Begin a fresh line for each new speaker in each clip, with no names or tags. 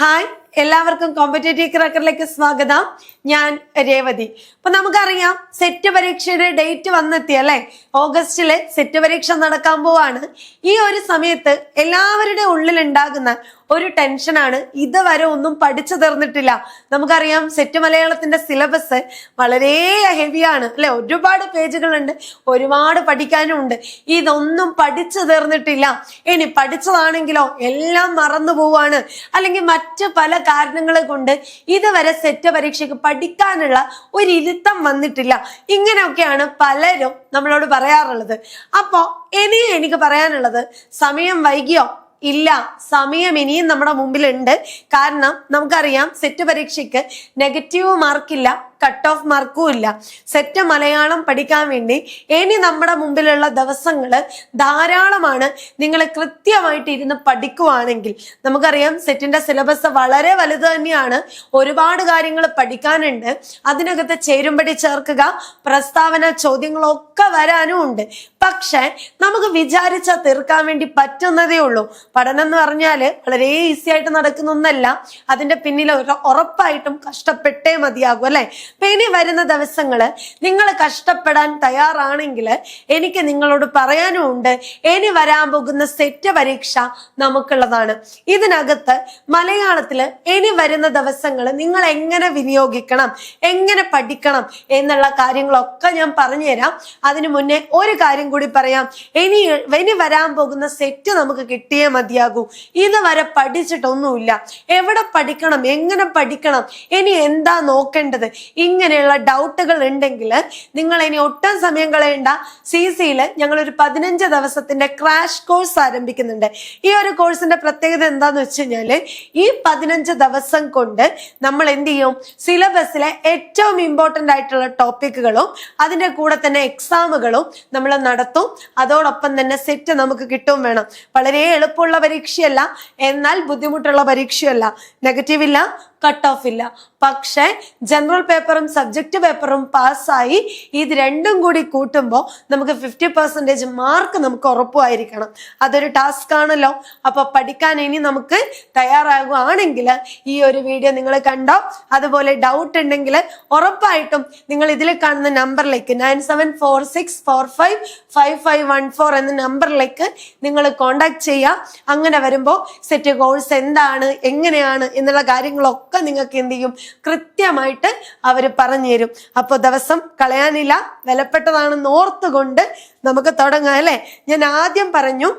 Hi, എല്ലാവർക്കും competitive ക്രാക്കറിലേക്ക് സ്വാഗതം. ഞാൻ രേവതി. അപ്പൊ നമുക്കറിയാം സെറ്റ് പരീക്ഷയുടെ ഡേറ്റ് വന്നെത്തി അല്ലെ. ഓഗസ്റ്റില് സെറ്റ് പരീക്ഷ നടക്കാൻ പോവാണ്. ഈ ഒരു സമയത്ത് എല്ലാവരുടെ ഉള്ളിൽ ഉണ്ടാകുന്ന ഒരു ടെൻഷനാണ്, ഇതുവരെ ഒന്നും പഠിച്ചു തീർന്നിട്ടില്ല. നമുക്കറിയാം സെറ്റ് മലയാളത്തിന്റെ സിലബസ് വളരെ ഹെവിയാണ് അല്ലെ. ഒരുപാട് പേജുകളുണ്ട്, ഒരുപാട് പഠിക്കാനും ഉണ്ട്. ഇതൊന്നും പഠിച്ചു തീർന്നിട്ടില്ല. ഇനി പഠിച്ചതാണെങ്കിലോ എല്ലാം മറന്നു പോവാണ്, അല്ലെങ്കിൽ മറ്റു പല കാരണങ്ങൾ കൊണ്ട് ഇതുവരെ സെറ്റ് പരീക്ഷയ്ക്ക് പഠിക്കാനുള്ള ഒരു ഇരുത്തം വന്നിട്ടില്ല. ഇങ്ങനെയൊക്കെയാണ് പലരും നമ്മളോട് പറയാറുള്ളത്. അപ്പോ എനിക്ക് പറയാനുള്ളത്, സമയം വൈകിയോ? ഇല്ല, സമയം ഇനിയും നമ്മുടെ മുമ്പിലുണ്ട്. കാരണം നമുക്കറിയാം സെറ്റ് പരീക്ഷയ്ക്ക് നെഗറ്റീവ് മാർക്കില്ല, കട്ട് ഓഫ് മാർക്കും ഇല്ല. സെറ്റ് മലയാളം പഠിക്കാൻ വേണ്ടി ഇനി നമ്മുടെ മുമ്പിലുള്ള ദിവസങ്ങള് ധാരാളമാണ്. നിങ്ങൾ കൃത്യമായിട്ട് ഇരുന്ന് പഠിക്കുവാണെങ്കിൽ നമുക്കറിയാം സെറ്റിന്റെ സിലബസ് വളരെ വലുത് തന്നെയാണ്. ഒരുപാട് കാര്യങ്ങൾ പഠിക്കാനുണ്ട്. അതിനകത്ത് ചേരുംപടി ചേർക്കുക, പ്രസ്താവന, ചോദ്യങ്ങളൊക്കെ വരാനും ഉണ്ട്. പക്ഷെ നമുക്ക് വിചാരിച്ച തീർക്കാൻ വേണ്ടി പറ്റുന്നതേ ഉള്ളൂ. പഠനം എന്ന് പറഞ്ഞാല് വളരെ ഈസി ആയിട്ട് നടക്കുന്ന ഒന്നല്ല. അതിന്റെ പിന്നിൽ ഉറപ്പായിട്ടും കഷ്ടപ്പെട്ടേ മതിയാകും അല്ലെ. അപ്പൊ ഇനി വരുന്ന ദിവസങ്ങള് നിങ്ങൾ കഷ്ടപ്പെടാൻ തയ്യാറാണെങ്കിൽ എനിക്ക് നിങ്ങളോട് പറയാനും ഉണ്ട്, ഇനി വരാൻ പോകുന്ന സെറ്റ് പരീക്ഷ നമുക്കുള്ളതാണ്. ഇതിനകത്ത് മലയാളത്തില് ഇനി വരുന്ന ദിവസങ്ങൾ നിങ്ങൾ എങ്ങനെ വിനിയോഗിക്കണം, എങ്ങനെ പഠിക്കണം എന്നുള്ള കാര്യങ്ങളൊക്കെ ഞാൻ പറഞ്ഞുതരാം. അതിനു മുന്നേ ഒരു കാര്യം കൂടി പറയാം. ഇനി വരാൻ പോകുന്ന സെറ്റ് നമുക്ക് കിട്ടിയേ മതിയാകൂ. ഇതുവരെ പഠിച്ചിട്ടൊന്നുമില്ല. എവിടെ പഠിക്കണം, എങ്ങനെ പഠിക്കണം, ഇനി എന്താ നോക്കേണ്ടത്, ഇങ്ങനെയുള്ള ഡൗട്ടുകൾ ഉണ്ടെങ്കിൽ നിങ്ങൾ ഇനി ഒട്ടും സമയം കളയണ്ട. CCയില് ഞങ്ങളൊരു 15 ദിവസത്തിന്റെ ക്രാഷ് കോഴ്സ് ആരംഭിക്കുന്നുണ്ട്. ഈ ഒരു കോഴ്സിന്റെ പ്രത്യേകത എന്താന്ന് വെച്ച് കഴിഞ്ഞാല്, ഈ 15 ദിവസം കൊണ്ട് നമ്മൾ എന്ത് ചെയ്യും, സിലബസിലെ ഏറ്റവും ഇമ്പോർട്ടന്റ് ആയിട്ടുള്ള ടോപ്പിക്കുകളും അതിന്റെ കൂടെ തന്നെ എക്സാമുകളും നമ്മൾ നടത്തും. അതോടൊപ്പം തന്നെ സെറ്റ് നമുക്ക് കിട്ടും വേണം. വളരെ എളുപ്പമുള്ള പരീക്ഷയല്ല, എന്നാൽ ബുദ്ധിമുട്ടുള്ള പരീക്ഷയല്ല. നെഗറ്റീവ് ഇല്ല, കട്ട് ഓഫ് ഇല്ല. പക്ഷെ ജനറൽ പേപ്പറും സബ്ജക്ട് പേപ്പറും പാസ്സായി ഇത് രണ്ടും കൂടി കൂട്ടുമ്പോൾ നമുക്ക് 50% മാർക്ക് നമുക്ക് ഉറപ്പുമായിരിക്കണം. അതൊരു ടാസ്ക് ആണല്ലോ. അപ്പൊ പഠിക്കാൻ ഇനി നമുക്ക് തയ്യാറാകുകയാണെങ്കിൽ ഈ ഒരു വീഡിയോ നിങ്ങൾ കണ്ടോ. അതുപോലെ ഡൗട്ട് ഉണ്ടെങ്കിൽ ഉറപ്പായിട്ടും നിങ്ങൾ ഇതിൽ കാണുന്ന നമ്പറിലേക്ക് 9746455514 എന്ന നമ്പറിലേക്ക് നിങ്ങൾ കോണ്ടാക്ട് ചെയ്യാം. അങ്ങനെ വരുമ്പോൾ സെറ്റ് കോഴ്സ് എന്താണ്, എങ്ങനെയാണ് എന്നുള്ള കാര്യങ്ങളൊക്കെ നിങ്ങൾക്ക് എന്ത് ചെയ്യും, കൃത്യമായിട്ട് അവര് പറഞ്ഞു തരും. അപ്പൊ ദിവസം കളയാനില്ല, വിലപ്പെട്ടതാണെന്ന് ഓർത്തുകൊണ്ട് നമുക്ക് തുടങ്ങാം അല്ലെ. ഞാൻ ആദ്യം പറഞ്ഞു,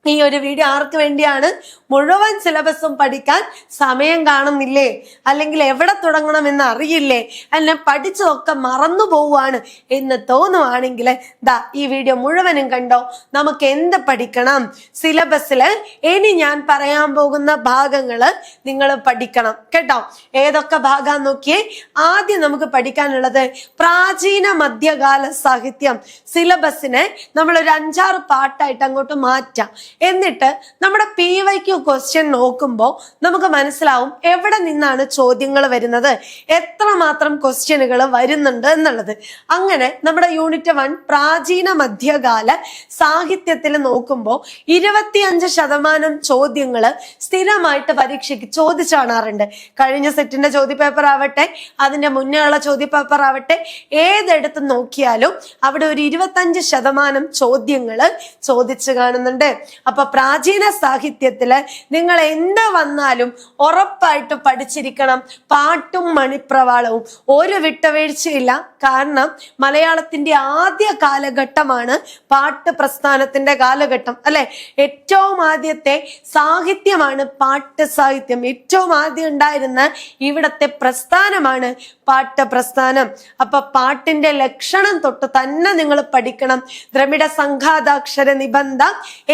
ഈ ഒരു വീഡിയോ ആർക്ക് വേണ്ടിയാണ്? മുഴുവൻ സിലബസും പഠിക്കാൻ സമയം കാണുന്നില്ലേ, അല്ലെങ്കിൽ എവിടെ തുടങ്ങണമെന്ന് അറിയില്ലേ, അല്ല പഠിച്ചതൊക്കെ മറന്നു പോവാണ് എന്ന് തോന്നുവാണെങ്കിൽ ദാ ഈ വീഡിയോ മുഴുവനും കണ്ടോ. നമുക്ക് എന്ത് പഠിക്കണം, സിലബസില് ഇനി ഞാൻ പറയാൻ പോകുന്ന ഭാഗങ്ങള് നിങ്ങൾ പഠിക്കണം കേട്ടോ. ഏതൊക്കെ ഭാഗം നോക്കിയേ. ആദ്യം നമുക്ക് പഠിക്കാനുള്ളത് പ്രാചീന മധ്യകാല സാഹിത്യം. സിലബസിനെ നമ്മൾ ഒരു 5-6 പാർട്ടായിട്ട് അങ്ങോട്ട് മാറ്റാം. എന്നിട്ട് നമ്മുടെ PYQ ക്വസ്റ്റ്യൻ നോക്കുമ്പോൾ നമുക്ക് മനസ്സിലാവും എവിടെ നിന്നാണ് ചോദ്യങ്ങൾ വരുന്നത്, എത്രമാത്രം ക്വസ്റ്റ്യനുകൾ വരുന്നുണ്ട് എന്നുള്ളത്. അങ്ങനെ നമ്മുടെ യൂണിറ്റ് 1 പ്രാചീന മധ്യകാല സാഹിത്യത്തിൽ നോക്കുമ്പോൾ 25% ചോദ്യങ്ങൾ സ്ഥിരമായിട്ട് പരീക്ഷയ്ക്ക് ചോദിച്ചു കാണാറുണ്ട്. കഴിഞ്ഞ സെറ്റിന്റെ ചോദ്യപേപ്പർ ആവട്ടെ, അതിന്റെ മുന്നേ ഉള്ള ചോദ്യപേപ്പർ ആവട്ടെ, ഏതെടുത്ത് നോക്കിയാലും അവിടെ ഒരു 25% ചോദ്യങ്ങൾ ചോദിച്ചു കാണുന്നുണ്ട്. അപ്പൊ പ്രാചീന സാഹിത്യത്തില് നിങ്ങൾ എന്ത് വന്നാലും ഉറപ്പായിട്ട് പഠിച്ചിരിക്കണം. പാട്ടും മണിപ്രവാളവും ഒരു വിട്ടുവീഴ്ചയില്ല. കാരണം മലയാളത്തിന്റെ ആദ്യ കാലഘട്ടമാണ് പാട്ട് പ്രസ്ഥാനത്തിന്റെ കാലഘട്ടം അല്ലെ. ഏറ്റവും ആദ്യത്തെ സാഹിത്യമാണ് പാട്ട് സാഹിത്യം. ഏറ്റവും ആദ്യം ഉണ്ടായിരുന്ന ഇവിടത്തെ പ്രസ്ഥാനമാണ് പാട്ട് പ്രസ്ഥാനം. അപ്പൊ പാട്ടിന്റെ ലക്ഷണം തൊട്ട് തന്നെ നിങ്ങൾ പഠിക്കണം. ദ്രമിഡ സംഘാതാക്ഷര നിബന്ധ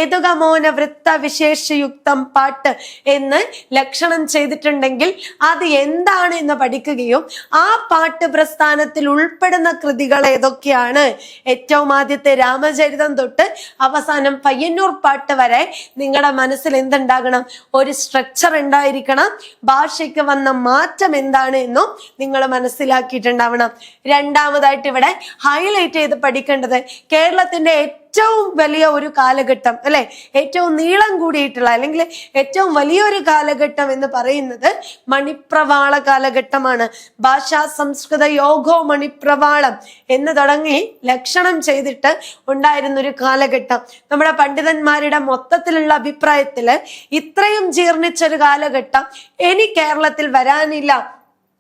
എതുകമോന വൃത്ത വിശേഷയുക്തം പാട്ട് എന്ന് ലക്ഷണം ചെയ്തിട്ടുണ്ടെങ്കിൽ അത് എന്താണ് എന്ന് പഠിക്കുകയും ആ പാട്ട് പ്രസ്ഥാനത്തിൽ ഉൾപ്പെടുന്ന കൃതികൾ ഏതൊക്കെയാണ്, ഏറ്റവും ആദ്യത്തെ രാമചരിതം തൊട്ട് അവസാനം പയ്യന്നൂർ പാട്ട് വരെ നിങ്ങളുടെ മനസ്സിൽ എന്തുണ്ടാകണം, ഒരു സ്ട്രക്ചർ ഉണ്ടായിരിക്കണം. ഭാഷയ്ക്ക് വന്ന മാറ്റം എന്താണ് എന്നും നിങ്ങൾ മനസ്സിലാക്കിയിട്ടുണ്ടാവണം. രണ്ടാമതായിട്ട് ഇവിടെ ഹൈലൈറ്റ് ചെയ്ത് പഠിക്കേണ്ടത് കേരളത്തിന്റെ ഏറ്റവും വലിയ ഒരു കാലഘട്ടം അല്ലെ, ഏറ്റവും നീളം കൂടിയിട്ടുള്ള അല്ലെങ്കിൽ ഏറ്റവും വലിയൊരു കാലഘട്ടം എന്ന് പറയുന്നത് മണിപ്രവാള കാലഘട്ടമാണ്. ഭാഷാ സംസ്കൃത യോഗോ മണിപ്രവാളം എന്ന് തുടങ്ങി ലക്ഷണം ചെയ്തിട്ട് ഉണ്ടായിരുന്ന ഒരു കാലഘട്ടം. നമ്മുടെ പണ്ഡിതന്മാരുടെ മൊത്തത്തിലുള്ള അഭിപ്രായത്തില് ഇത്രയും ജീർണിച്ചൊരു കാലഘട്ടം ഇനി കേരളത്തിൽ വരാനില്ല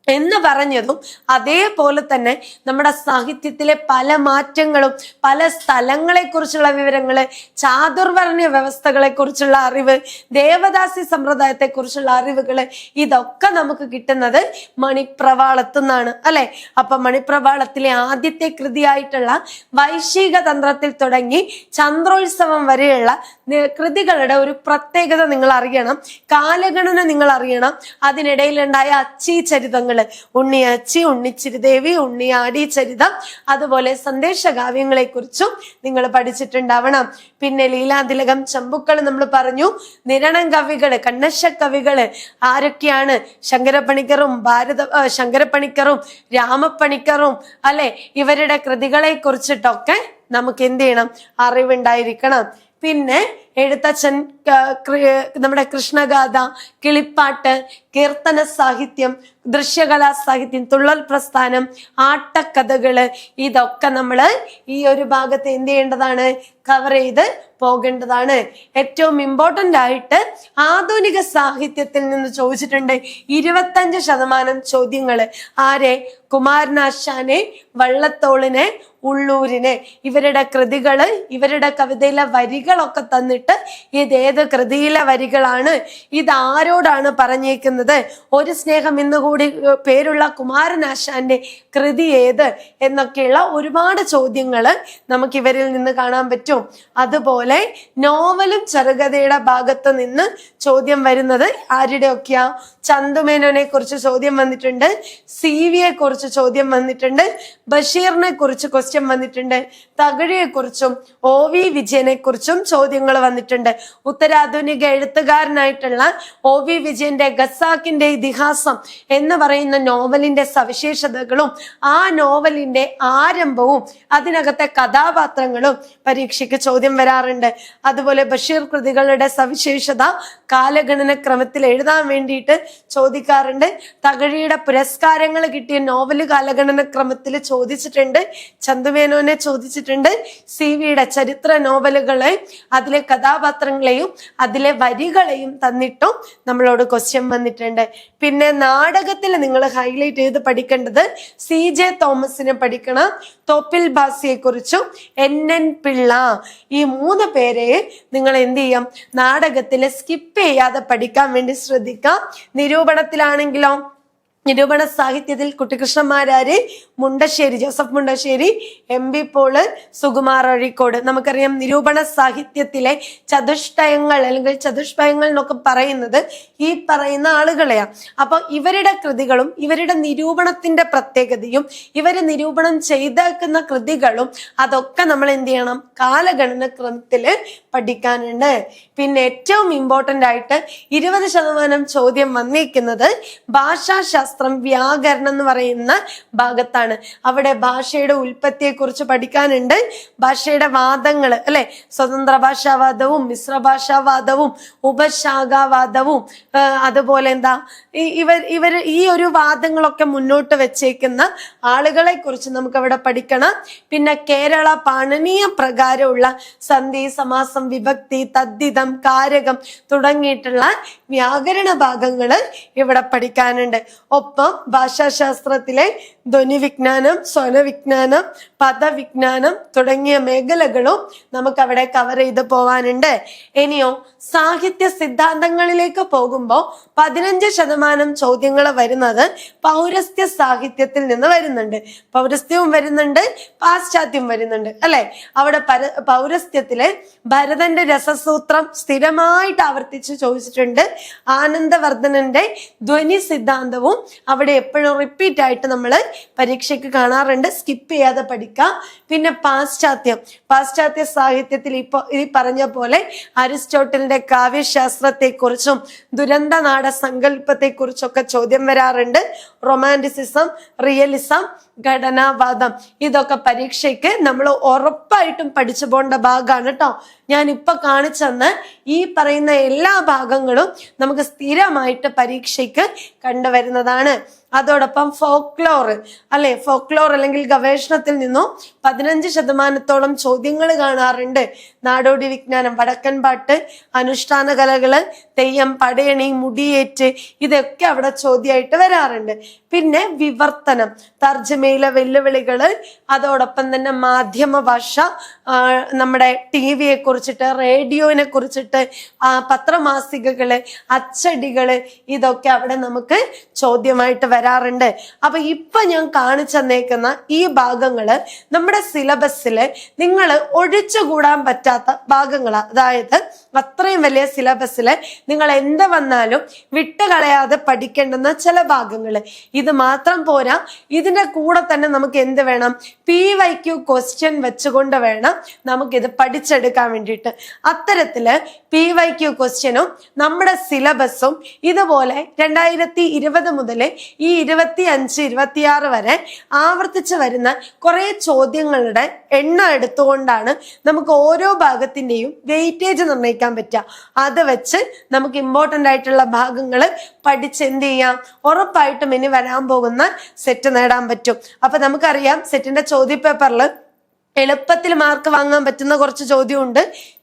എന്ന് പറഞ്ഞതും അതേപോലെ തന്നെ നമ്മുടെ സാഹിത്യത്തിലെ പല മാറ്റങ്ങളും, പല സ്ഥലങ്ങളെ കുറിച്ചുള്ള വിവരങ്ങള്, ചാതുർവർണ്ണ വ്യവസ്ഥകളെ കുറിച്ചുള്ള അറിവ്, ദേവദാസി സമ്പ്രദായത്തെ കുറിച്ചുള്ള അറിവുകള്, ഇതൊക്കെ നമുക്ക് കിട്ടുന്നത് മണിപ്രവാളത്തുനിന്നാണ് അല്ലെ. അപ്പൊ മണിപ്രവാളത്തിലെ ആദ്യത്തെ കൃതിയായിട്ടുള്ള വൈശിക തന്ത്രത്തിൽ തുടങ്ങി ചന്ദ്രോത്സവം വരെയുള്ള കൃതികളുടെ ഒരു പ്രത്യേകത നിങ്ങൾ അറിയണം, കാലഗണന നിങ്ങൾ അറിയണം. അതിനിടയിലുണ്ടായ അച്ചി ചരിതങ്ങൾ, ഉണ്ണിയച്ചി, ഉണ്ണിച്ചിരുദേവി, ഉണ്ണിയാടി ചരിതം, അതുപോലെ സന്ദേശകാവ്യങ്ങളെ കുറിച്ചും നിങ്ങൾ പഠിച്ചിട്ടുണ്ടാവണം. പിന്നെ ലീലാതിലകം, ചമ്പുക്കൾ നമ്മൾ പറഞ്ഞു. നിരണം കവികള്, കണ്ണശ കവികള് ആരൊക്കെയാണ്? ശങ്കരപ്പണിക്കറും രാമപ്പണിക്കറും അല്ലെ. ഇവരുടെ കൃതികളെ കുറിച്ചിട്ടൊക്കെ നമുക്ക് എന്ത് ചെയ്യണം? അറിവുണ്ടായിരിക്കണം. പിന്നെ എഴുത്തച്ഛൻ, നമ്മുടെ കൃഷ്ണഗാഥ, കിളിപ്പാട്ട്, കീർത്തന സാഹിത്യം, ദൃശ്യകലാ സാഹിത്യം, തുള്ളൽ പ്രസ്ഥാനം, ആട്ടക്കഥകള്, ഇതൊക്കെ നമ്മള് ഈ ഒരു ഭാഗത്ത് എന്ത് ചെയ്യേണ്ടതാണ്? കവർ ചെയ്ത് പോകേണ്ടതാണ്. ഏറ്റവും ഇമ്പോർട്ടന്റ് ആയിട്ട് ആധുനിക സാഹിത്യത്തിൽ നിന്ന് ചോദിച്ചിട്ടുണ്ട് 25% ചോദ്യങ്ങള്. ആരെ? കുമാരനാശാനെ, വള്ളത്തോളിനെ, ഉള്ളൂരിനെ. ഇവരുടെ കൃതികള്, ഇവരുടെ കവിതയിലെ വരികളൊക്കെ തന്നിട്ട് ഇതേത് കൃതിയിലെ വരികളാണ്, ഇതാരോടാണ് പറഞ്ഞേക്കുന്നത്, ഒരു സ്നേഹം എന്നുകൂടി പേരുള്ള കുമാരനാശാന്റെ കൃതി ഏത് എന്നൊക്കെയുള്ള ഒരുപാട് ചോദ്യങ്ങള് നമുക്ക് ഇവരിൽ നിന്ന് കാണാൻ പറ്റും. അതുപോലെ നോവലും ചെറുകഥയുടെ ഭാഗത്ത് നിന്ന് ചോദ്യം വരുന്നത് ആരുടെയൊക്കെയാ? ചന്തുമേനോനെ കുറിച്ച് ചോദ്യം വന്നിട്ടുണ്ട്, CV-യെ കുറിച്ച് ചോദ്യം വന്നിട്ടുണ്ട്, ബഷീറിനെ കുറിച്ച് ക്വസ്റ്റ്യൻ വന്നിട്ടുണ്ട്, തകഴിയെ കുറിച്ചും OV വിജയനെ കുറിച്ചും ചോദ്യങ്ങൾ വന്നിട്ടുണ്ട്. ഉത്തരാധുനിക എഴുത്തുകാരനായിട്ടുള്ള OV വിജയന്റെ ഖസാക്കിന്റെ ഇതിഹാസം എന്ന് പറയുന്ന നോവലിന്റെ സവിശേഷതകളും ആ നോവലിന്റെ ആരംഭവും അതിനകത്തെ കഥാപാത്രങ്ങളും പരീക്ഷയ്ക്ക് ചോദ്യം വരാറുണ്ട്. അതുപോലെ ബഷീർ കൃതികളുടെ സവിശേഷത കാലഗണന ക്രമത്തിൽ എഴുതാൻ വേണ്ടിയിട്ട് ചോദിക്കാറുണ്ട്. തകഴിയുടെ പുരസ്കാരങ്ങൾ കിട്ടിയ നോവല് കാലഗണന ക്രമത്തിൽ ചോദിച്ചിട്ടുണ്ട്. ചന്തുമേനോനെ ചോദിച്ചിട്ടുണ്ട്. CV-യുടെ ചരിത്ര നോവലുകളെ, അതിലെ കഥാപാത്രങ്ങളെയും അതിലെ വരികളെയും തന്നിട്ടും നമ്മളോട് ക്വസ്റ്റ്യൻ വന്നിട്ടുണ്ട്. പിന്നെ നാടകത്തിൽ നിങ്ങൾ ഹൈലൈറ്റ് ചെയ്ത് പഠിക്കേണ്ടത് CJ തോമസിനെ പഠിക്കണം, തോപ്പിൽ ഭാസിയെ കുറിച്ചും NN പിള്ള. ഈ 3 പേരെ നിങ്ങൾ എന്ത് ചെയ്യാം? നാടകത്തിൽ സ്കിപ്പ് ചെയ്യാതെ പഠിക്കാൻ വേണ്ടി ശ്രദ്ധിക്കാം. നിരൂപണത്തിലാണെങ്കിലോ, നിരൂപണ സാഹിത്യത്തിൽ കുട്ടിക്കൃഷ്ണന്മാരാര്, മുണ്ടശ്ശേരി, ജോസഫ് മുണ്ടശ്ശേരി, MB പോള്, സുകുമാർ അഴീക്കോട്. നമുക്കറിയാം നിരൂപണ സാഹിത്യത്തിലെ ചതുഷ്ടയങ്ങൾ അല്ലെങ്കിൽ ചതുഷ്പയങ്ങൾ എന്നൊക്കെ പറയുന്നത് ഈ പറയുന്ന ആളുകളെയാ. അപ്പൊ ഇവരുടെ കൃതികളും ഇവരുടെ നിരൂപണത്തിന്റെ പ്രത്യേകതയും ഇവര് നിരൂപണം ചെയ്തേക്കുന്ന കൃതികളും അതൊക്കെ നമ്മൾ എന്ത് ചെയ്യണം? കാലഗണന ക്രമത്തില് പഠിക്കാനുണ്ട്. പിന്നെ ഏറ്റവും ഇമ്പോർട്ടന്റ് ആയിട്ട് 20% ചോദ്യം വന്നിരിക്കുന്നത് ഭാഷാശാസ്ത്രം, വ്യാകരണം എന്ന് പറയുന്ന ഭാഗത്താണ്. അവിടെ ഭാഷയുടെ ഉൽപ്പത്തിയെ കുറിച്ച് പഠിക്കാനുണ്ട്. ഭാഷയുടെ വാദങ്ങൾ അല്ലെ, സ്വതന്ത്ര ഭാഷാവാദവും മിശ്ര ഭാഷാവാദവും ഉപശാഖാവാദവും അതുപോലെ എന്താ ഇവർ ഈ ഒരു വാദങ്ങളൊക്കെ മുന്നോട്ട് വെച്ചേക്കുന്ന ആളുകളെ കുറിച്ച് നമുക്ക് അവിടെ പഠിക്കണം. പിന്നെ കേരള പാണനീയ പ്രകാരമുള്ള സന്ധി, സമാസം, വിഭക്തി, തദ്ധിതം, കാരകം തുടങ്ങിയിട്ടുള്ള വ്യാകരണ ഭാഗങ്ങള് ഇവിടെ പഠിക്കാനുണ്ട്. ഒപ്പം ഭാഷാശാസ്ത്രത്തിലെ ധ്വനിവിജ്ഞാനം, സ്വനവിജ്ഞാനം, പദവിജ്ഞാനം തുടങ്ങിയ മേഖലകളും നമുക്ക് അവിടെ കവർ ചെയ്ത് പോവാനുണ്ട്. ഇനിയോ സാഹിത്യ സിദ്ധാന്തങ്ങളിലേക്ക് പോകുമ്പോൾ 15% ചോദ്യങ്ങൾ വരുന്നത് പൗരസ്ത്യ സാഹിത്യത്തിൽ നിന്ന് വരുന്നുണ്ട്. പൗരസ്ത്യവും വരുന്നുണ്ട്, പാശ്ചാത്യം വരുന്നുണ്ട് അല്ലെ. അവിടെ പൗരസ്ത്യത്തിലെ ഭരതന്റെ രസസൂത്രം സ്ഥിരമായിട്ട് ആവർത്തിച്ച് ചോദിച്ചിട്ടുണ്ട്. ആനന്ദവർദ്ധനന്റെ ധ്വനി സിദ്ധാന്തവും അവിടെ എപ്പോഴും റിപ്പീറ്റ് ആയിട്ട് നമ്മൾ പരീക്ഷയ്ക്ക് കാണാറുണ്ട്, സ്കിപ്പ് ചെയ്യാതെ പഠിക്കാം. പിന്നെ പാശ്ചാത്യ സാഹിത്യത്തിൽ ഈ പറഞ്ഞ പോലെ അരിസ്റ്റോട്ടലിന്റെ കാവ്യശാസ്ത്രത്തെക്കുറിച്ചും ദുരന്ത നാട സങ്കല്പത്തെക്കുറിച്ചൊക്കെ ചോദ്യം വരാറുണ്ട്. റൊമാൻറ്റിസിസം, റിയലിസം, ഘടനാവാദം, ഇതൊക്കെ പരീക്ഷയ്ക്ക് നമ്മൾ ഉറപ്പായിട്ടും പഠിച്ചു പോകേണ്ട ഭാഗമാണ് കേട്ടോ. ഞാൻ ഇപ്പൊ കാണിച്ചെന്ന് ഈ പറയുന്ന എല്ലാ ഭാഗങ്ങളും നമുക്ക് സ്ഥിരമായിട്ട് പരീക്ഷയ്ക്ക് കണ്ടുവരുന്നതാണ്. അതോടൊപ്പം ഫോക്ലോർ അല്ലെങ്കിൽ ഗവേഷണത്തിൽ നിന്നും 15% ചോദ്യങ്ങൾ കാണാറുണ്ട്. നാടോടി വിജ്ഞാനം, വടക്കൻ പാട്ട്, അനുഷ്ഠാന കലകള്, തെയ്യം, പടയണി, മുടിയേറ്റ്, ഇതൊക്കെ അവിടെ ചോദ്യമായിട്ട് വരാറുണ്ട്. പിന്നെ വിവർത്തനം, തർജ്ജമയിലെ വെല്ലുവിളികള്, അതോടൊപ്പം തന്നെ മാധ്യമ ഭാഷ, നമ്മുടെ ടിവിയെ കുറിച്ചിട്ട്, റേഡിയോനെ കുറിച്ചിട്ട്, പത്രമാസികകള്, അച്ചടികള്, ഇതൊക്കെ അവിടെ നമുക്ക് ചോദ്യമായിട്ട് വരാറുണ്ട്. അപ്പൊ ഇപ്പൊ ഞാൻ കാണിച്ചു തന്നേക്കുന്ന ഈ ഭാഗങ്ങള് നമ്മുടെ സിലബസില് നിങ്ങൾ ഒഴിച്ചുകൂടാൻ പറ്റാത്ത ഭാഗങ്ങളാണ്. അതായത് അത്രയും വലിയ സിലബസില് നിങ്ങൾ എന്ത് വന്നാലും വിട്ടുകളയാതെ പഠിക്കേണ്ടുന്ന ചില ഭാഗങ്ങള്. ഇത് മാത്രം പോരാ, ഇതിന്റെ കൂടെ തന്നെ നമുക്ക് എന്ത് വേണം, PYQ ക്വസ്റ്റ്യൻ വെച്ചുകൊണ്ട് വേണം നമുക്കിത് പഠിച്ചെടുക്കാൻ വേണ്ടിയിട്ട്. അത്തരത്തില് PYQ ക്വസ്റ്റ്യനും നമ്മുടെ സിലബസും ഇതുപോലെ 2020 മുതൽ ഈ 25-26 വരെ ആവർത്തിച്ച് വരുന്ന കുറെ ചോദ്യങ്ങളുടെ എണ്ണം എടുത്തുകൊണ്ടാണ് നമുക്ക് ഓരോ ഭാഗത്തിന്റെയും വെയിറ്റേജ് നിർണ്ണയിക്കാൻ പറ്റുക. അത് വെച്ച് നമുക്ക് ഇമ്പോർട്ടന്റ് ആയിട്ടുള്ള ഭാഗങ്ങൾ പഠിച്ച് എന്ത് ചെയ്യാം, ഉറപ്പായിട്ടും ഇനി വരാൻ പോകുന്ന സെറ്റ് നേടാൻ പറ്റും. അപ്പൊ നമുക്കറിയാം, സെറ്റിന്റെ ചോദ്യപേപ്പറിൽ എളുപ്പത്തിൽ മാർക്ക് വാങ്ങാൻ പറ്റുന്ന കുറച്ച് ചോദ്യമുണ്ട്,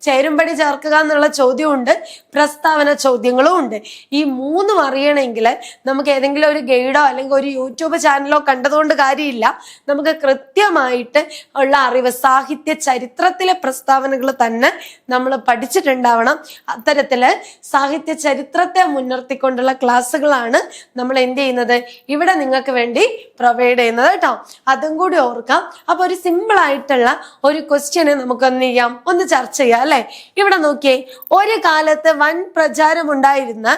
ചേരുംപടി ചേർക്കുക എന്നുള്ള ചോദ്യമുണ്ട്, പ്രസ്താവന ചോദ്യങ്ങളും ഉണ്ട്. ഈ മൂന്നും അറിയണമെങ്കിൽ നമുക്ക് ഏതെങ്കിലും ഒരു ഗൈഡോ അല്ലെങ്കിൽ ഒരു യൂട്യൂബ് ചാനലോ കണ്ടതുകൊണ്ട് കാര്യമില്ല. നമുക്ക് കൃത്യമായിട്ട് ഉള്ള അറിവ്, സാഹിത്യ ചരിത്രത്തിലെ പ്രസ്താവനകൾ തന്നെ നമ്മൾ പഠിച്ചിട്ടുണ്ടാവണം. അത്തരത്തില് സാഹിത്യ ചരിത്രത്തെ മുൻനിർത്തിക്കൊണ്ടുള്ള ക്ലാസ്സുകളാണ് നമ്മൾ എന്ത് ചെയ്യുന്നത്, ഇവിടെ നിങ്ങൾക്ക് വേണ്ടി പ്രൊവൈഡ് ചെയ്യുന്നത് കേട്ടോ. അതും കൂടി ഓർക്കാം. അപ്പൊ ഒരു സിമ്പിൾ ആയിട്ടുള്ള ഒരു ക്വസ്റ്റ്യന് ഒന്ന് ചർച്ച ചെയ്യാം അല്ലെ. ഇവിടെ നോക്കിയേ, ഒരു കാലത്ത് വൻ പ്രചാരമുണ്ടായിരുന്ന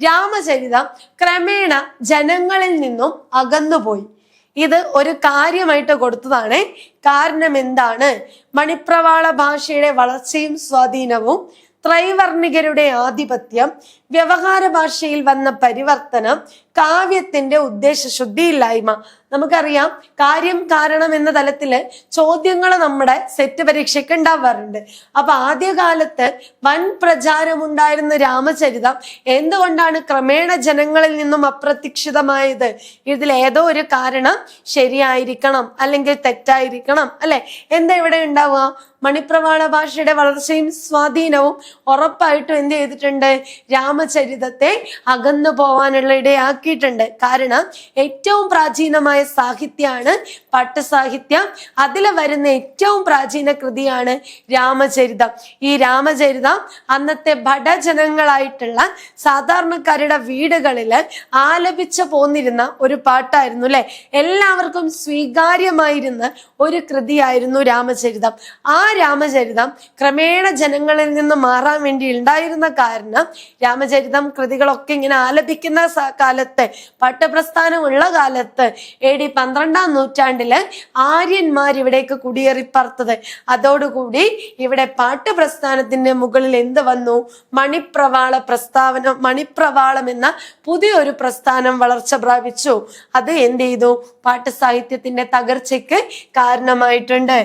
രാമചരിതം ക്രമേണ ജനങ്ങളിൽ നിന്നും അകന്നുപോയി. ഇത് ഒരു കാര്യമായിട്ട് കൊടുത്തതാണ്. കാരണം എന്താണ്? മണിപ്രവാള ഭാഷയുടെ വളർച്ചയും സ്വാധീനവും, ത്രൈവർണികരുടെ ആധിപത്യം, വ്യവഹാര ഭാഷയിൽ വന്ന പരിവർത്തനം, കാവ്യത്തിന്റെ ഉദ്ദേശശുദ്ധിയില്ലായ്മ. നമുക്കറിയാം, കാര്യം കാരണം എന്ന തലത്തില് ചോദ്യങ്ങൾ നമ്മുടെ സെറ്റ് പരീക്ഷയ്ക്ക് ഉണ്ടാവാറുണ്ട്. അപ്പൊ ആദ്യകാലത്ത് വൻ പ്രചാരമുണ്ടായിരുന്ന രാമചരിതം എന്തുകൊണ്ടാണ് ക്രമേണ ജനങ്ങളിൽ നിന്നും അപ്രത്യക്ഷിതമായത്? ഇതിൽ ഏതോ ഒരു കാരണം ശരിയായിരിക്കണം അല്ലെങ്കിൽ തെറ്റായിരിക്കണം അല്ലെ. എന്താ ഇവിടെ ഉണ്ടാവുക? മണിപ്രവാള ഭാഷയുടെ വളർച്ചയും സ്വാധീനവും ഉറപ്പായിട്ടും എന്ത് ചെയ്തിട്ടുണ്ട്? രാമചരിതത്തെ അകന്നു പോവാനുള്ള ഇടയാക്കിയിട്ടുണ്ട്. കാരണം ഏറ്റവും പ്രാചീനമായ സാഹിത്യമാണ് പട്ടുസാഹിത്യം. അതിൽ വരുന്ന ഏറ്റവും പ്രാചീന കൃതിയാണ് രാമചരിതം. ഈ രാമചരിതം അന്നത്തെ ഭടജനങ്ങളായിട്ടുള്ള സാധാരണക്കാരുടെ വീടുകളില് ആലപിച്ചു പോന്നിരുന്ന ഒരു പാട്ടായിരുന്നു അല്ലെ. എല്ലാവർക്കും സ്വീകാര്യമായിരുന്ന ഒരു കൃതിയായിരുന്നു രാമചരിതം. ആ രാമചരിതം ക്രമേണ ജനങ്ങളിൽ നിന്ന് മാറാൻ വേണ്ടി ഉണ്ടായിരുന്ന കാരണം, രാമചരിതം കൃതികളൊക്കെ ഇങ്ങനെ ആലപിക്കുന്ന കാലത്ത്, പട്ടപ്രസ്ഥാനമുള്ള കാലത്ത്, AD 12-ാം നൂറ്റാണ്ടില് ആര്യന്മാർ ഇവിടേക്ക് കുടിയേറിപ്പറത്തത്. അതോടുകൂടി ഇവിടെ പാട്ടുപ്രസ്ഥാനത്തിന്റെ മുകളിൽ എന്ത് വന്നു? മണിപ്രവാളം എന്ന പുതിയൊരു പ്രസ്ഥാനം വളർച്ച പ്രാപിച്ചു. അത് എന്ത് ചെയ്തു? പാട്ട് സാഹിത്യത്തിന്റെ തകർച്ചയ്ക്ക് കാരണമായിട്ടുണ്ട്.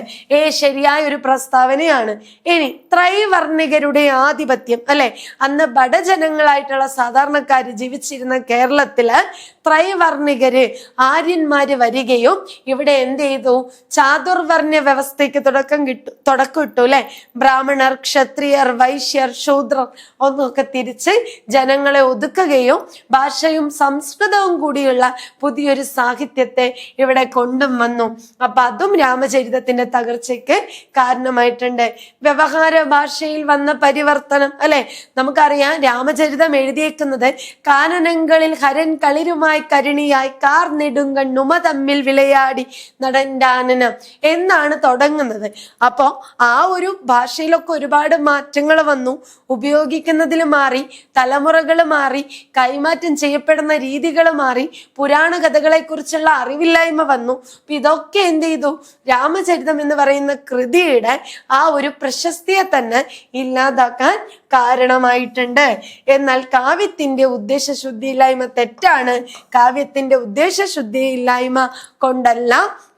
ശരിയായ ഒരു പ്രസ്താവനയാണ്. ഇനി ത്രൈവർണികരുടെ ആധിപത്യം അല്ലെ. അന്ന് ബഡജനങ്ങളായിട്ടുള്ള സാധാരണക്കാര് ജീവിച്ചിരുന്ന കേരളത്തില് ത്രൈവർണികര്, ആര്യന്മാര് വരികയും ഇവിടെ എന്ത് ചെയ്തു? ചാതുർവർണ്ണ്യ വ്യവസ്ഥയ്ക്ക് തുടക്കം ഇട്ടു അല്ലെ. ബ്രാഹ്മണർ, ക്ഷത്രിയർ, വൈശ്യർ, ശൂദ്രർ ഒന്നൊക്കെ തിരിച്ച് ജനങ്ങളെ ഒതുക്കുകയും ഭാഷയും സംസ്കൃതവും കൂടിയുള്ള പുതിയൊരു സാഹിത്യത്തെ ഇവിടെ കൊണ്ടും വന്നു. അപ്പൊ അതും രാമചരിതത്തിന്റെ തകർച്ചയ്ക്ക് കാരണമായിട്ടുണ്ട്. വ്യവഹാര ഭാഷയിൽ വന്ന പരിവർത്തനം അല്ലെ. നമുക്കറിയാം, രാമചരിതം രാമചരിതം എഴുതിയേക്കുന്നത് കാനനങ്ങളിൽ ഹരൻ കളിരുമായി കരുണിയായി കാർ നെടുങ്കൺ നുമ തമ്മിൽ വിളയാടി നടൻഡാനനം എന്നാണ് തുടങ്ങുന്നത്. അപ്പോ ആ ഒരു ഭാഷയിലൊക്കെ ഒരുപാട് മാറ്റങ്ങൾ വന്നു, ഉപയോഗിക്കുന്നതിൽ മാറി, തലമുറകൾ മാറി, കൈമാറ്റം ചെയ്യപ്പെടുന്ന രീതികൾ മാറി, പുരാണ കഥകളെ കുറിച്ചുള്ള അറിവില്ലായ്മ വന്നു. അപ്പൊ ഇതൊക്കെ എന്ത് ചെയ്തു? രാമചരിതം എന്ന് പറയുന്ന കൃതിയുടെ ആ ഒരു പ്രശസ്തിയെ തന്നെ ഇല്ലാതാക്കാൻ കാരണമായിട്ടുണ്ട്. എന്നാൽ കാവ്യത്തിന്റെ ഉദ്ദേശശുദ്ധിയില്ലായ്മ തെറ്റാണ്. കാവ്യത്തിന്റെ ഉദ്ദേശശുദ്ധിയില്ലായ്മ കൊണ്ടല്ല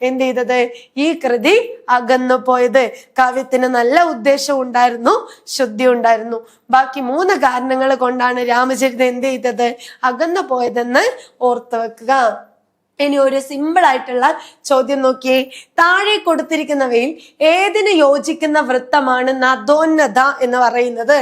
എന്ത് ചെയ്തത്? ഈ കൃതി അകന്നു പോയത്. കാവ്യത്തിന് നല്ല ഉദ്ദേശം ഉണ്ടായിരുന്നു, ശുദ്ധി ഉണ്ടായിരുന്നു. ബാക്കി 3 കാരണങ്ങൾ കൊണ്ടാണ് രാമചരിതം എന്ത് ചെയ്തത്? അകന്നു പോയതെന്ന് ഓർത്തു വെക്കുക. ഇനി ഒരു സിമ്പിൾ ആയിട്ടുള്ള ചോദ്യം നോക്കിയേ. താഴെ കൊടുത്തിരിക്കുന്നവയിൽ ഏതിന് യോജിക്കുന്ന വൃത്തമാണ് നദോന്നത എന്ന് പറയുന്നത്?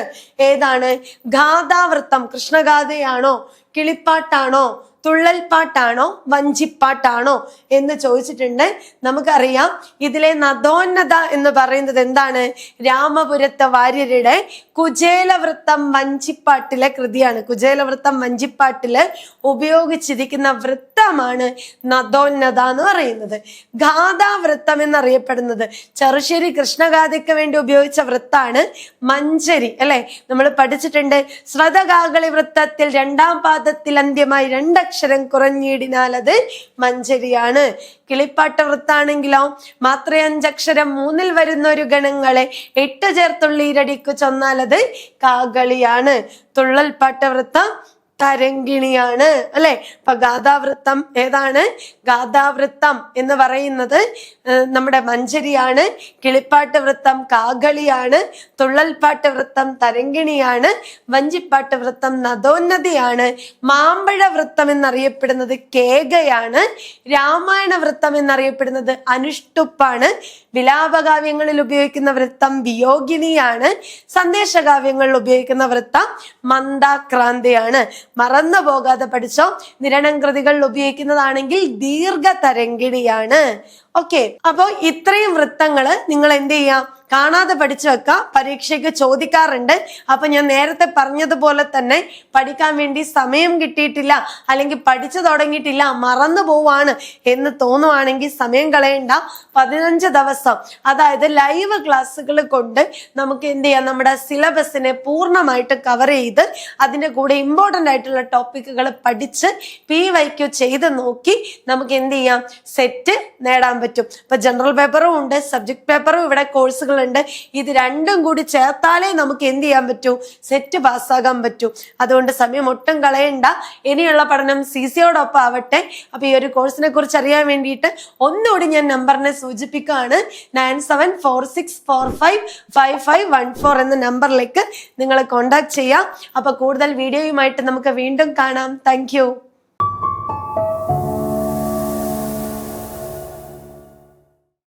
ഏതാണ്? ഗാഥാവൃത്തം കൃഷ്ണഗാഥയാണോ, കിളിപ്പാട്ടാണോ, തുള്ളൽപ്പാട്ടാണോ, വഞ്ചിപ്പാട്ടാണോ എന്ന് ചോദിച്ചിട്ടുണ്ട്. നമുക്കറിയാം ഇതിലെ നദോന്നത എന്ന് പറയുന്നത് എന്താണ്? രാമപുരത്തെ വാര്യരുടെ കുചേലവൃത്തം വഞ്ചിപ്പാട്ടിലെ കൃതിയാണ്. കുചേലവൃത്തം വഞ്ചിപ്പാട്ടില് ഉപയോഗിച്ചിരിക്കുന്ന വൃത്തമാണ് നദോന്നത എന്ന് പറയുന്നത്. ഗാഥാവൃത്തം എന്നറിയപ്പെടുന്നത് ചെറുശ്ശേരി കൃഷ്ണഗാഥയ്ക്ക് വേണ്ടി ഉപയോഗിച്ച വൃത്താണ് മഞ്ചരി, അല്ലെ? നമ്മൾ പഠിച്ചിട്ടുണ്ട്. സ്രതകാകളി വൃത്തത്തിൽ 2ാം പാദത്തിൽ അന്ത്യമായി 2 അക്ഷരം കുറഞ്ഞിടിനാൽ അത് മഞ്ചരിയാണ്. കിളിപ്പാട്ട വൃത്താണെങ്കിലോ മാത്രം 5 അക്ഷരം 3ൽ വരുന്ന ഒരു ഗണങ്ങളെ 8 ചേർത്തുള്ളീരടിക്കു ചൊന്നാൽ അത് കാകളിയാണ്. തുള്ളൽപ്പാട്ട വൃത്തം തരങ്കിണിയാണ്, അല്ലെ? അപ്പൊ ഗാഥാവൃത്തം ഏതാണ്? ഗാഥാവൃത്തം എന്ന് പറയുന്നത് നമ്മുടെ മഞ്ചരിയാണ്. കിളിപ്പാട്ട് വൃത്തം കാകളിയാണ്. തുള്ളൽപ്പാട്ട് വൃത്തം തരങ്കിണിയാണ്. വഞ്ചിപ്പാട്ട് വൃത്തം നദോന്നതിയാണ്. മാമ്പഴ വൃത്തം എന്നറിയപ്പെടുന്നത് കേകയാണ്. രാമായണ വൃത്തം എന്നറിയപ്പെടുന്നത് അനുഷ്ടുപ്പാണ്. വിലാപകാവ്യങ്ങളിൽ ഉപയോഗിക്കുന്ന വൃത്തം വിയോഗിനിയാണ്. സന്ദേശകാവ്യങ്ങളിൽ ഉപയോഗിക്കുന്ന വൃത്തം മന്ദാക്രാന്തിയാണ്. മറന്നു പോകാതെ പഠിച്ചോ. നിരണം കൃതികളിൽ ഉപയോഗിക്കുന്നതാണെങ്കിൽ ദീർഘതരംഗിണിയാണ്. ഓക്കെ, അപ്പൊ ഇത്രയും വൃത്തങ്ങള് നിങ്ങൾ എന്ത് ചെയ്യാം? കാണാതെ പഠിച്ചു വെക്കാം. പരീക്ഷയ്ക്ക് ചോദിക്കാറുണ്ട്. അപ്പൊ ഞാൻ നേരത്തെ പറഞ്ഞതുപോലെ തന്നെ പഠിക്കാൻ വേണ്ടി സമയം കിട്ടിയിട്ടില്ല, അല്ലെങ്കിൽ പഠിച്ചു തുടങ്ങിയിട്ടില്ല, മറന്നു പോവാണ് എന്ന് തോന്നുവാണെങ്കിൽ സമയം കളയണ്ട. 15 ദിവസം, അതായത് ലൈവ് ക്ലാസ്സുകൾ കൊണ്ട് നമുക്ക് എന്ത് ചെയ്യാം? നമ്മുടെ സിലബസിനെ പൂർണ്ണമായിട്ട് കവർ ചെയ്ത് അതിന്റെ കൂടെ ഇമ്പോർട്ടന്റ് ആയിട്ടുള്ള ടോപ്പിക്കുകൾ പഠിച്ച് PYQ ചെയ്ത് നോക്കി നമുക്ക് എന്ത് ചെയ്യാം? സെറ്റ് നേടാൻ പറ്റും. ഇപ്പൊ ജനറൽ പേപ്പറും ഉണ്ട്, സബ്ജക്ട് പേപ്പറും ഇവിടെ കോഴ്സുകൾ ഉണ്ട്. ഇത് രണ്ടും കൂടി ചേർത്താലേ നമുക്ക് എന്ത് ചെയ്യാൻ പറ്റൂ? സെറ്റ് പാസ്സാകാൻ പറ്റൂ. അതുകൊണ്ട് സമയം ഒട്ടും കളയണ്ട. ഇനിയുള്ള പഠനം CCയോടൊപ്പം ആവട്ടെ. അപ്പൊ ഈ ഒരു കോഴ്സിനെ കുറിച്ച് അറിയാൻ വേണ്ടിയിട്ട് ഒന്നുകൂടി ഞാൻ നമ്പറിനെ സൂചിപ്പിക്കുകയാണ്. 9746455514 എന്ന നമ്പറിലേക്ക് നിങ്ങൾ കോണ്ടാക്ട് ചെയ്യാം. അപ്പൊ കൂടുതൽ വീഡിയോയുമായിട്ട് നമുക്ക് വീണ്ടും കാണാം. Thank you.